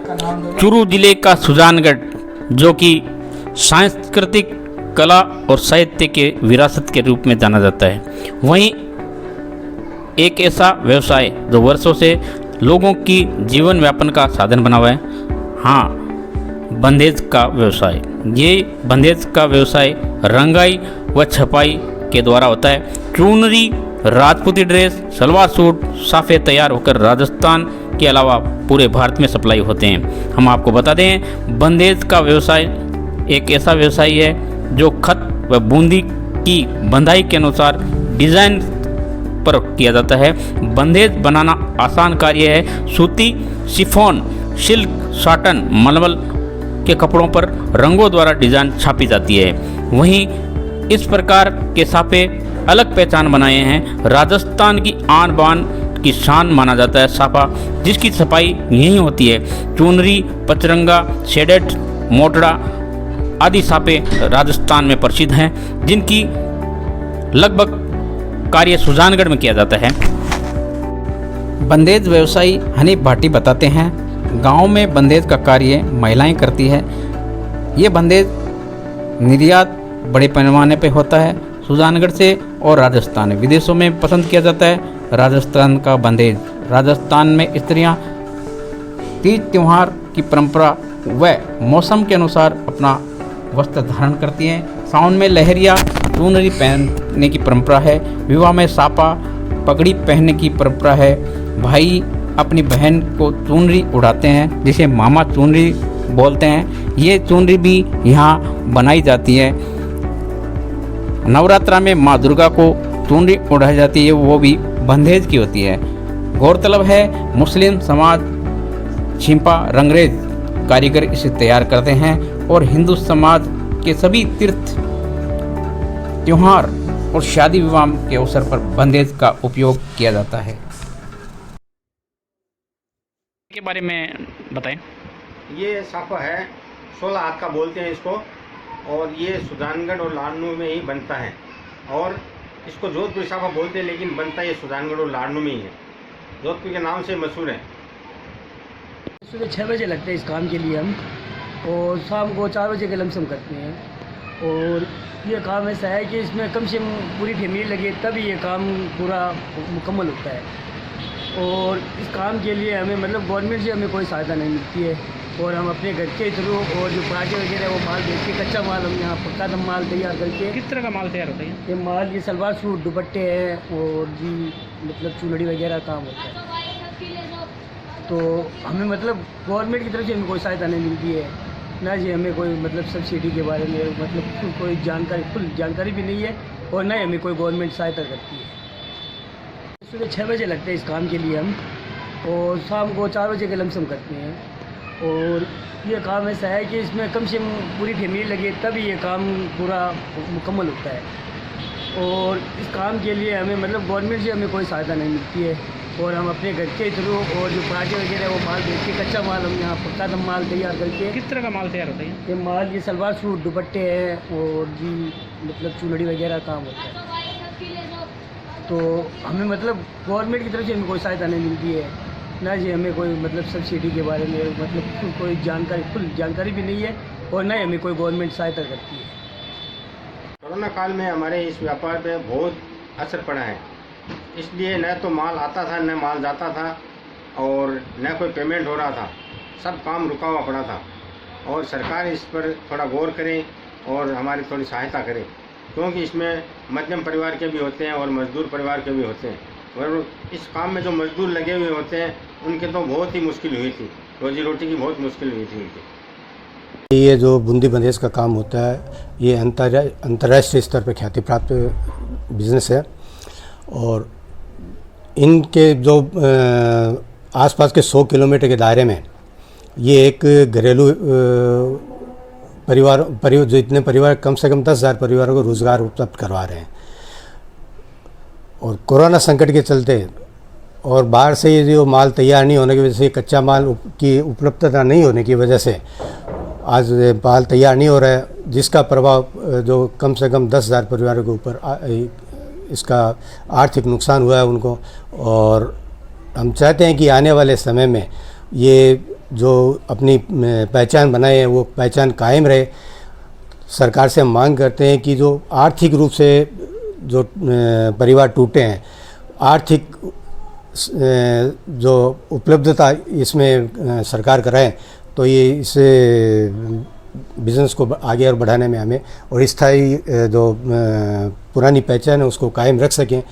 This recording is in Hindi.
चूरू जिले का सुजानगढ़, जो कि सांस्कृतिक कला और साहित्य के विरासत के रूप में जाना जाता है, वहीं एक ऐसा व्यवसाय जो वर्षों से लोगों की जीवन यापन का साधन बना हुआ है, हाँ, बंधेज का व्यवसाय। ये बंधेज का व्यवसाय रंगाई व छपाई के द्वारा होता है। चुनरी, राजपूती ड्रेस, सलवार सूट, साफे तैयार होकर राजस्थान के अलावा पूरे भारत में सप्लाई होते हैं। हम आपको बता दें, बंधेज का व्यवसाय एक ऐसा व्यवसाय है जो खत व बूंदी की बंधाई के अनुसार डिज़ाइन पर किया जाता है। बंधेज बनाना आसान कार्य है। सूती, शिफॉन, सिल्क, साटन, मलमल के कपड़ों पर रंगों द्वारा डिज़ाइन छापी जाती है। वहीं इस प्रकार के साफे अलग पहचान बनाए हैं। राजस्थान की आन बान की शान माना जाता है साफा, जिसकी छपाई यहीं होती है। चुनरी, पचरंगा, शेडेड, मोटड़ा आदि साफे राजस्थान में प्रसिद्ध हैं, जिनकी लगभग कार्य सुजानगढ़ में किया जाता है। बंधेज व्यवसायी हनीफ भाटी बताते हैं, गांव में बंधेज का कार्य महिलाएं करती है। ये बंधेज निर्यात बड़े पैमाने पे होता है सुजानगढ़ से और राजस्थान, विदेशों में पसंद किया जाता है राजस्थान का बंधेज। राजस्थान में स्त्रियां तीज त्यौहार की परंपरा व मौसम के अनुसार अपना वस्त्र धारण करती हैं। सावन में लहरिया चुनरी पहनने की परंपरा है। विवाह में सापा पगड़ी पहनने की परंपरा है। भाई अपनी बहन को चुनरी उड़ाते हैं, जिसे मामा चुनरी बोलते हैं। ये चुनरी भी यहाँ बनाई जाती है। नवरात्रा में माँ दुर्गा को चुनरी उड़ाई जाती है, वो भी बंधेज की होती है। गौरतलब है, मुस्लिम समाज छिंपा रंगरेज कारीगर इसे तैयार करते हैं और हिंदू समाज के सभी तीर्थ, त्योहार और शादी विवाह के अवसर पर बंधेज का उपयोग किया जाता है। के बारे में बताएं। ये साफा है, 16 हाथ का बोलते हैं इसको, और ये सुजानगढ़ और लाडनू में ही बनता है। और इसको जोधपुर साफा बोलते हैं, लेकिन बनता ये सुजानगढ़ और लाडनू में ही है। जोधपुर के नाम से मशहूर है। सुबह 6 बजे लगते हैं इस काम के लिए हम, और शाम को 4 बजे के लमसम करते हैं। और ये काम ऐसा है कि इसमें कम से कम पूरी फैमिली लगे तभी ये काम पूरा मुकम्मल होता है। और इस काम के लिए हमें मतलब गवर्नमेंट से हमें कोई सहायता नहीं मिलती है, और हम अपने घर के थ्रू और जो पार्टी वगैरह वो माल बेच के, कच्चा माल हम यहाँ पक्का दम माल तैयार करके। किस तरह का माल तैयार होता है? ये माल, ये सलवार सूट, दुपट्टे हैं, और भी मतलब चुनरी वगैरह काम होता है। तो हमें मतलब गवर्नमेंट की तरफ से हमें कोई सहायता नहीं मिलती है, ना जी हमें कोई मतलब सब्सिडी के बारे में मतलब कोई जानकारी, फुल जानकारी भी नहीं है, और ना ही हमें कोई गवर्नमेंट सहायता करती है। सुबह 6 बजे लगते हैं इस काम के लिए हम, और शाम को 4 बजे के लमसम करते हैं। और ये काम ऐसा है कि इसमें कम से कम पूरी फैमिली लगे तभी ये काम पूरा मुकम्मल होता है। और इस काम के लिए हमें मतलब गवर्नमेंट से हमें कोई सहायता नहीं मिलती है, और हम अपने घर के थ्रू और जो पार्टी वगैरह वो माल बेच के, कच्चा माल हम यहाँ पक्का दम माल तैयार करके। किस तरह का माल तैयार होता है? ये माल, ये सलवार सूट, दुपट्टे हैं, और भी मतलब चुनरी वगैरह काम होता है। तो हमें मतलब गवर्नमेंट की तरफ से हमें कोई सहायता नहीं मिलती है, ना जी हमें कोई मतलब सब्सिडी के बारे में मतलब कोई जानकारी, फुल जानकारी भी नहीं है, और ना ही हमें कोई गवर्नमेंट सहायता करती है। कोरोना काल में हमारे इस व्यापार पे बहुत असर पड़ा है, इसलिए न तो माल आता था, न माल जाता था, और न कोई पेमेंट हो रहा था। सब काम रुका हुआ पड़ा था। और सरकार इस पर थोड़ा गौर करे और हमारी थोड़ी सहायता करे, क्योंकि इसमें मध्यम परिवार के भी होते हैं और मजदूर परिवार के भी होते हैं। और इस काम में जो मजदूर लगे हुए होते हैं, उनके तो बहुत ही मुश्किल हुई थी, रोजी रोटी की बहुत मुश्किल हुई थी उनकी। ये जो बूंदी बंधेज का काम होता है, ये अंतर्राष्ट्रीय स्तर पर ख्याति प्राप्त बिजनेस है। और इनके जो आसपास के 100 किलोमीटर के दायरे में ये एक घरेलू परिवार जो इतने परिवार, कम से कम 10,000 परिवारों को रोज़गार उपलब्ध करवा रहे हैं। और कोरोना संकट के चलते और बाहर से ये जो माल तैयार नहीं होने की वजह से, कच्चा माल की उपलब्धता नहीं होने की वजह से आज माल तैयार नहीं हो रहा है, जिसका प्रभाव जो कम से कम 10,000 परिवारों के ऊपर इसका आर्थिक नुकसान हुआ है उनको। और हम चाहते हैं कि आने वाले समय में ये जो अपनी पहचान बनाए हैं वो पहचान कायम रहे। सरकार से हम मांग करते हैं कि जो आर्थिक रूप से जो परिवार टूटे हैं, आर्थिक जो उपलब्धता इसमें सरकार कराए तो ये इस बिज़नेस को आगे और बढ़ाने में हमें और स्थायी जो पुरानी पहचान है उसको कायम रख सकें।